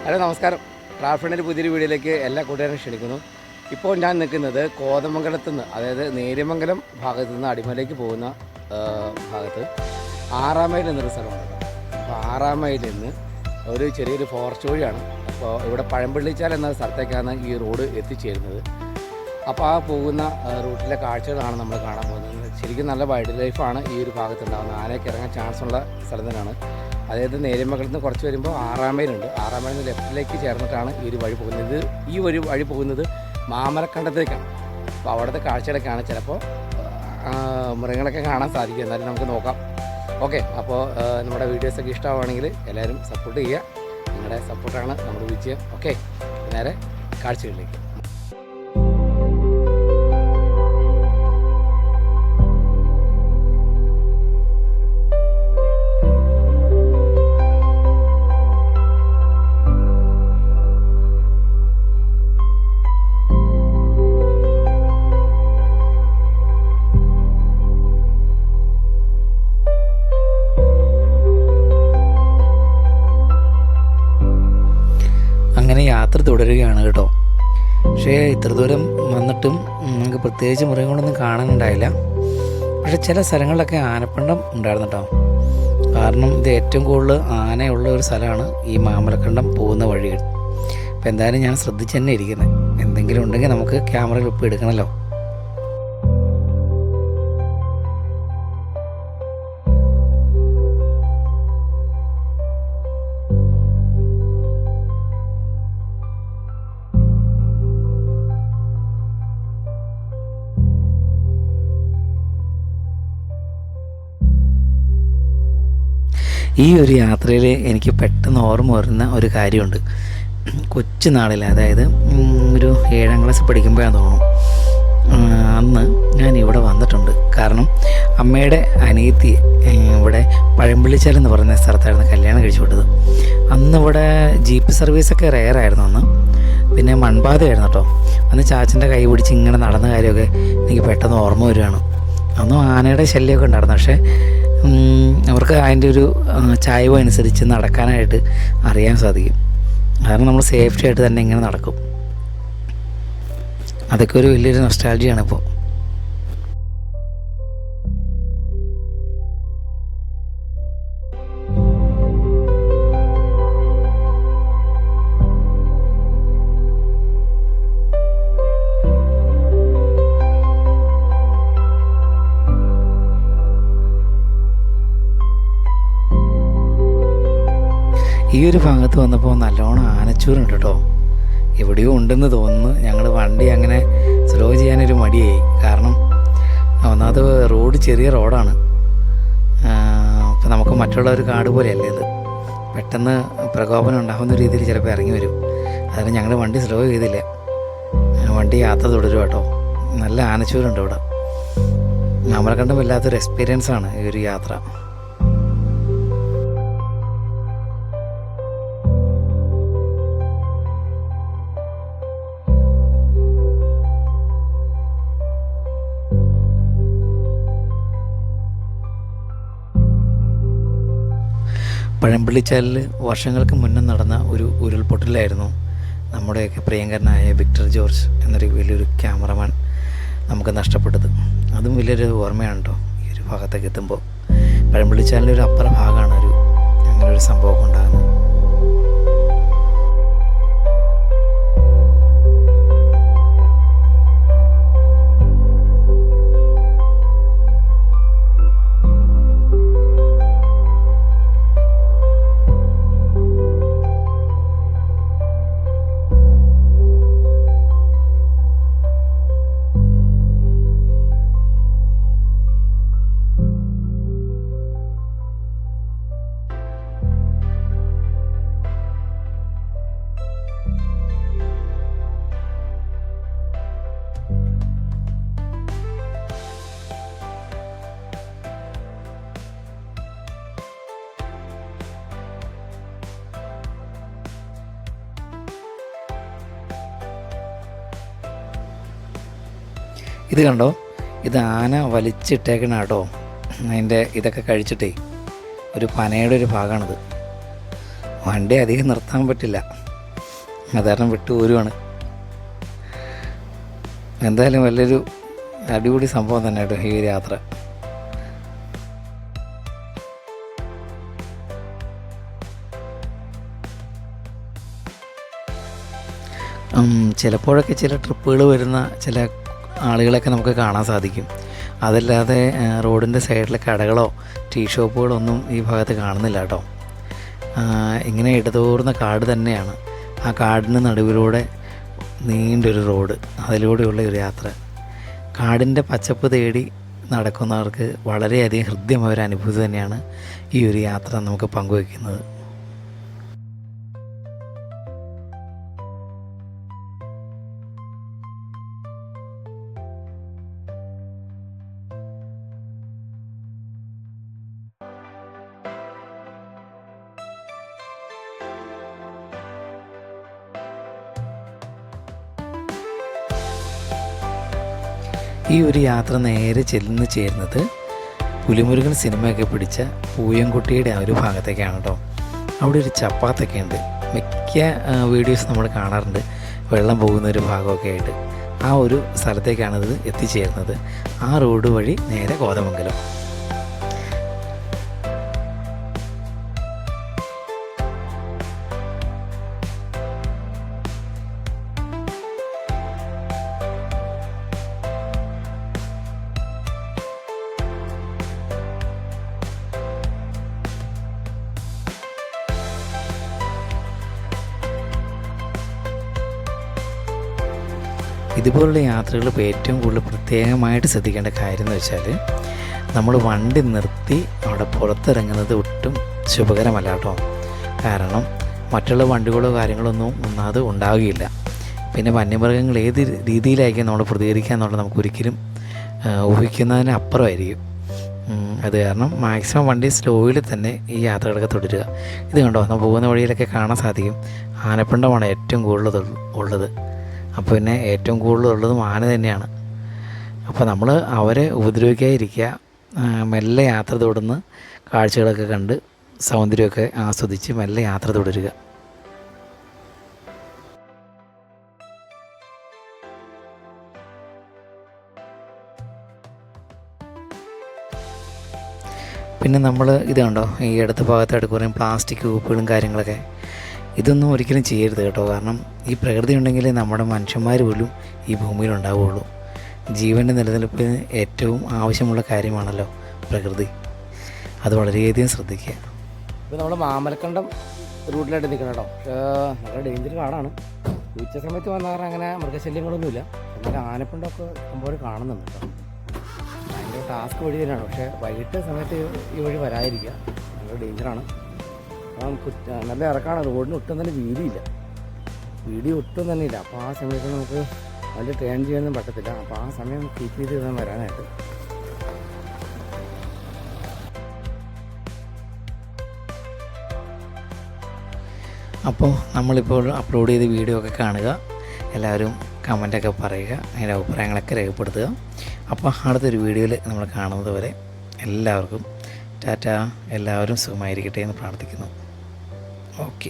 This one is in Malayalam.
ഹലോ നമസ്കാരം. ട്രാഫിക്കിൻ്റെ പുതിയൊരു വീഡിയോയിലേക്ക് എല്ലാ കൂട്ടുകാരും ക്ഷണിക്കുന്നു. ഇപ്പോൾ ഞാൻ നിൽക്കുന്നത് കോതമംഗലത്ത് നിന്ന്, അതായത് നേര്യമംഗലം ഭാഗത്തു നിന്ന് അടിമലയ്ക്ക് പോകുന്ന ഭാഗത്ത് 6 മൈൽ എന്നൊരു സ്ഥലമുണ്ട്. അപ്പോൾ 6 മൈലിൽ നിന്ന് ഒരു ചെറിയൊരു ഫോറസ്റ്റ് വഴിയാണ്. അപ്പോൾ ഇവിടെ പഴമ്പള്ളിച്ചാൽ എന്ന സ്ഥലത്തേക്കാണ് ഈ റോഡ് എത്തിച്ചേരുന്നത്. അപ്പോൾ ആ പോകുന്ന റൂട്ടിലെ കാഴ്ചകളാണ് നമ്മൾ കാണാൻ പോകുന്നത്. ശരിക്കും നല്ല വൈൽഡ് ലൈഫാണ് ഈ ഒരു ഭാഗത്തുണ്ടാകുന്നത്. ആനയൊക്കെ ഇറങ്ങാൻ ചാൻസ് ഉള്ള സ്ഥലം തന്നെയാണ്. അതായത് നേര്യമംഗലത്ത് നിന്ന് കുറച്ച് വരുമ്പോൾ 6 മൈലുണ്ട്. 6 മൈലിൽ നിന്ന് ലെഫ്റ്റിലേക്ക് ചേർന്നിട്ടാണ് ഈ ഒരു വഴി പോകുന്നത്. ഈ ഒരു വഴി പോകുന്നത് മാമലക്കണ്ടത്തേക്കാണ്. അപ്പോൾ അവിടുത്തെ കാഴ്ചകളൊക്കെയാണ്. ചിലപ്പോൾ മൃഗങ്ങളൊക്കെ കാണാൻ സാധിക്കും. എന്നാലും നമുക്ക് നോക്കാം. ഓക്കെ, അപ്പോൾ നമ്മുടെ വീഡിയോസൊക്കെ ഇഷ്ടമാവുകയാണെങ്കിൽ എല്ലാവരും സപ്പോർട്ട് ചെയ്യുക. നിങ്ങളുടെ സപ്പോർട്ടാണ് നമ്മുടെ വിജയം. ഓക്കെ, നേരെ കാഴ്ചകളിലേക്ക്. അങ്ങനെ യാത്ര തുടരുകയാണ് കേട്ടോ. പക്ഷേ ഇത്ര ദൂരം വന്നിട്ടും നമുക്ക് പ്രത്യേകിച്ച് മൃഗങ്ങളൊന്നും കാണാനുണ്ടായില്ല. പക്ഷേ ചില സ്ഥലങ്ങളിലൊക്കെ ആനപ്പിണ്ടം ഉണ്ടായിരുന്നു കേട്ടോ. കാരണം ഇത് ഏറ്റവും കൂടുതൽ ആനയുള്ള ഒരു സ്ഥലമാണ് ഈ മാമലക്കണ്ടം പോകുന്ന വഴികൾ. അപ്പോൾ എന്തായാലും ഞാൻ ശ്രദ്ധിച്ച് തന്നെ ഇരിക്കുന്നത്. എന്തെങ്കിലും ഉണ്ടെങ്കിൽ നമുക്ക് ക്യാമറയിൽ ഒപ്പം എടുക്കണമല്ലോ. ഈ ഒരു യാത്രയിൽ എനിക്ക് പെട്ടെന്ന് ഓർമ്മ വരുന്ന ഒരു കാര്യമുണ്ട്. കൊച്ചു നാളിൽ, അതായത് ഒരു 7ാം ക്ലാസ് പഠിക്കുമ്പോഴാണെന്ന് തോന്നുന്നു, അന്ന് ഞാൻ ഇവിടെ വന്നിട്ടുണ്ട്. കാരണം അമ്മയുടെ അനിയത്തി ഇവിടെ പഴമ്പള്ളിച്ചാൽ എന്ന് പറയുന്ന സ്ഥലത്തായിരുന്നു കല്യാണം കഴിച്ചു വിട്ടത്. അന്ന് ഇവിടെ ജീപ്പ് സർവീസൊക്കെ റെയറായിരുന്നു അന്ന്. പിന്നെ മൺപാതയായിരുന്നു കേട്ടോ. അന്ന് ചാച്ചൻ്റെ കൈ പിടിച്ച് ഇങ്ങനെ നടന്ന കാര്യമൊക്കെ എനിക്ക് പെട്ടെന്ന് ഓർമ്മ വരികയാണ്. അന്നും ആനയുടെ ശല്യമൊക്കെ ഉണ്ടായിരുന്നു. പക്ഷേ അവർക്ക് അതിൻ്റെ ഒരു ചായ്വ് അനുസരിച്ച് നടക്കാനായിട്ട് അറിയാൻ സാധിക്കും. കാരണം നമ്മൾ സേഫ്റ്റി ആയിട്ട് തന്നെ ഇങ്ങനെ നടക്കും. അതൊക്കെ ഒരു വലിയൊരു നൊസ്റ്റാൾജിയാണ് ഇപ്പോൾ. ഈ ഒരു ഭാഗത്ത് വന്നപ്പോൾ നല്ലോണം ആനച്ചൂരുണ്ട് കേട്ടോ. എവിടെയോ ഉണ്ടെന്ന് തോന്നുന്നു. ഞങ്ങൾ വണ്ടി അങ്ങനെ സ്ലോ ചെയ്യാനൊരു മടിയായി. കാരണം ഒന്നാമത് റോഡ് ചെറിയ റോഡാണ്. അപ്പോൾ നമുക്ക് മറ്റുള്ള ഒരു കാട് പോലെയല്ലേ ഇത്. പെട്ടെന്ന് പ്രകോപനം ഉണ്ടാകുന്ന രീതിയിൽ ചിലപ്പോൾ ഇറങ്ങി വരും. അതിന് ഞങ്ങൾ വണ്ടി സ്ലോ ചെയ്തില്ല. വണ്ടി യാത്ര തുടരും കേട്ടോ. നല്ല ആനച്ചൂരുണ്ട് ഇവിടെ. നമ്മളെ വല്ലാത്തൊരു എക്സ്പീരിയൻസാണ് ഈ ഒരു യാത്ര. പഴമ്പള്ളിച്ചാലിൽ വർഷങ്ങൾക്ക് മുന്നേ നടന്ന ഒരു ഉരുൾപൊട്ടലായിരുന്നു നമ്മുടെയൊക്കെ പ്രിയങ്കരനായ വിക്ടർ ജോർജ് എന്നൊരു വലിയൊരു ക്യാമറമാൻ നമുക്ക് നഷ്ടപ്പെട്ടത്. അതും വലിയൊരു ഓർമ്മയാണ് കേട്ടോ. ഈ ഒരു ഭാഗത്തേക്ക് എത്തുമ്പോൾ പഴമ്പള്ളിച്ചാലിൻ്റെ ഒരു അപ്പുറ ഭാഗമാണ് അങ്ങനെ ഒരു സംഭവം ഉണ്ടാകുന്നത്. ഇത് കണ്ടോ, ഇത് ആന വലിച്ചിട്ടേക്കണ കേട്ടോ. അതിൻ്റെ ഇതൊക്കെ കഴിച്ചിട്ടേ ഒരു പനയുടെ ഒരു ഭാഗമാണിത്. വണ്ടി അധികം നിർത്താൻ പറ്റില്ല. കാരണം വിട്ടു പോരുവാണ്. എന്തായാലും വലിയൊരു അടിപൊളി സംഭവം തന്നെ കേട്ടോ ഈ ഒരു യാത്ര. ചിലപ്പോഴൊക്കെ ചില ട്രിപ്പുകൾ വരുന്ന ചില ആളുകളൊക്കെ നമുക്ക് കാണാൻ സാധിക്കും. അതല്ലാതെ റോഡിൻ്റെ സൈഡിലെ കടകളോ ടീ ഷോപ്പുകളോ ഒന്നും ഈ ഭാഗത്ത് കാണുന്നില്ല കേട്ടോ. ഇങ്ങനെ ഇടതൂർന്ന കാട് തന്നെയാണ്. ആ കാടിന് നടുവിലൂടെ നീണ്ടൊരു റോഡ്, അതിലൂടെയുള്ള ഒരു യാത്ര. കാടിൻ്റെ പച്ചപ്പ് തേടി നടക്കുന്നവർക്ക് വളരെയധികം ഹൃദ്യമായ ഒരു അനുഭൂതി തന്നെയാണ് ഈ ഒരു യാത്ര നമുക്ക് പങ്കുവയ്ക്കുന്നത്. ഈ ഒരു യാത്ര നേരെ ചെല്ലുന്നു ചേരുന്നത് പുലിമുരുകൻ സിനിമയൊക്കെ പിടിച്ച പൂയംകുട്ടിയുടെ ആ ഒരു ഭാഗത്തേക്കാണ് കേട്ടോ. അവിടെ ഒരു ചപ്പാത്തൊക്കെ ഉണ്ട്. മിക്ക വീഡിയോസ് നമ്മൾ കാണാറുണ്ട് വെള്ളം പോകുന്ന ഒരു ഭാഗമൊക്കെ ആയിട്ട്. ആ ഒരു സ്ഥലത്തേക്കാണിത് എത്തിച്ചേരുന്നത്. ആ റോഡ് വഴി നേരെ കോതമംഗലം. ഇതുപോലുള്ള യാത്രകൾ ഇപ്പോൾ ഏറ്റവും കൂടുതൽ പ്രത്യേകമായിട്ട് ശ്രദ്ധിക്കേണ്ട കാര്യം എന്ന് വെച്ചാൽ നമ്മൾ വണ്ടി നിർത്തി അവിടെ പുറത്തിറങ്ങുന്നത് ഒട്ടും ശുഭകരമല്ല കേട്ടോ. കാരണം മറ്റുള്ള വണ്ടികളോ കാര്യങ്ങളോ ഒന്നും ഒന്നാമത് ഉണ്ടാവുകയില്ല. പിന്നെ വന്യമൃഗങ്ങൾ ഏത് രീതിയിലായിരിക്കും നമ്മൾ പ്രതികരിക്കുക എന്നുള്ളത് നമുക്കൊരിക്കലും ഊഹിക്കുന്നതിന് അപ്പുറമായിരിക്കും. അത് കാരണം മാക്സിമം വണ്ടി സ്ലോയിൽ തന്നെ ഈ യാത്രകളൊക്കെ തുടരുക. ഇത് കണ്ടോ, നമ്മൾ പോകുന്ന വഴിയിലൊക്കെ കാണാൻ സാധിക്കും ആനപ്പിണ്ടമാണ് ഏറ്റവും കൂടുതൽ ഉള്ളത്. അപ്പോൾ പിന്നെ ഏറ്റവും കൂടുതലുള്ളതും ആന തന്നെയാണ്. അപ്പോൾ നമ്മൾ അവരെ ഉപദ്രവിക്കാതിരിക്കുക, മെല്ലെ യാത്ര തുടർന്ന് കാഴ്ചകളൊക്കെ കണ്ട് സൗന്ദര്യമൊക്കെ ആസ്വദിച്ച് മെല്ലെ യാത്ര തുടരുക. പിന്നെ നമ്മൾ ഇത് കണ്ടോ, ഈ അടുത്ത ഭാഗത്തായിട്ട് കുറേ പ്ലാസ്റ്റിക് കുപ്പികളും കാര്യങ്ങളൊക്കെ, ഇതൊന്നും ഒരിക്കലും ചെയ്യരുത് കേട്ടോ. കാരണം ഈ പ്രകൃതി ഉണ്ടെങ്കിലേ നമ്മുടെ മനുഷ്യന്മാർ പോലും ഈ ഭൂമിയിൽ ഉണ്ടാവുകയുള്ളൂ. ജീവൻ്റെ നിലനിൽപ്പിന് ഏറ്റവും ആവശ്യമുള്ള കാര്യമാണല്ലോ പ്രകൃതി. അത് വളരെയധികം ശ്രദ്ധിക്കുക. ഇപ്പോൾ നമ്മൾ മാമലക്കണ്ടം റൂട്ടിലായിട്ട് നിൽക്കണം കേട്ടോ. നല്ല ഡേഞ്ചർ കാടാണ്. ഉച്ച സമയത്ത് വന്ന കാരണം അങ്ങനെ മൃഗശല്യങ്ങളൊന്നുമില്ല. എന്നാലും ആനപ്പിണ്ടമൊക്കെ ഇഷ്ടംപോലെ കാണുന്നുണ്ട് കേട്ടോ. ഭയങ്കര ടാസ്ക് വഴി തന്നെയാണ്. പക്ഷേ വൈകിട്ട് സമയത്ത് ഈ വഴി വരാതിരിക്കുക, നല്ല ഡേഞ്ചറാണ്. നല്ല ഇറക്കാണ്. റോഡിന് ഒട്ടും തന്നെ വീതി ഒട്ടും തന്നെ ഇല്ല. അപ്പോൾ ആ സമയത്ത് നമുക്ക് വലിയ ടേൺ ചെയ്യാനൊന്നും പറ്റത്തില്ല. അപ്പോൾ ആ സമയം കീപ്പ് ചെയ്ത് വേണം വരാനായിട്ട്. അപ്പോൾ നമ്മളിപ്പോൾ അപ്ലോഡ് ചെയ്ത വീഡിയോ ഒക്കെ കാണുക, എല്ലാവരും കമൻറ്റൊക്കെ പറയുക, അതിൻ്റെ അഭിപ്രായങ്ങളൊക്കെ രേഖപ്പെടുത്തുക. അപ്പോൾ അടുത്തൊരു വീഡിയോയിൽ നമ്മൾ കാണുന്നത് വരെ എല്ലാവർക്കും ടാറ്റ. എല്ലാവരും സുഖമായിരിക്കട്ടെ എന്ന് പ്രാർത്ഥിക്കുന്നു. ഓക്കെ.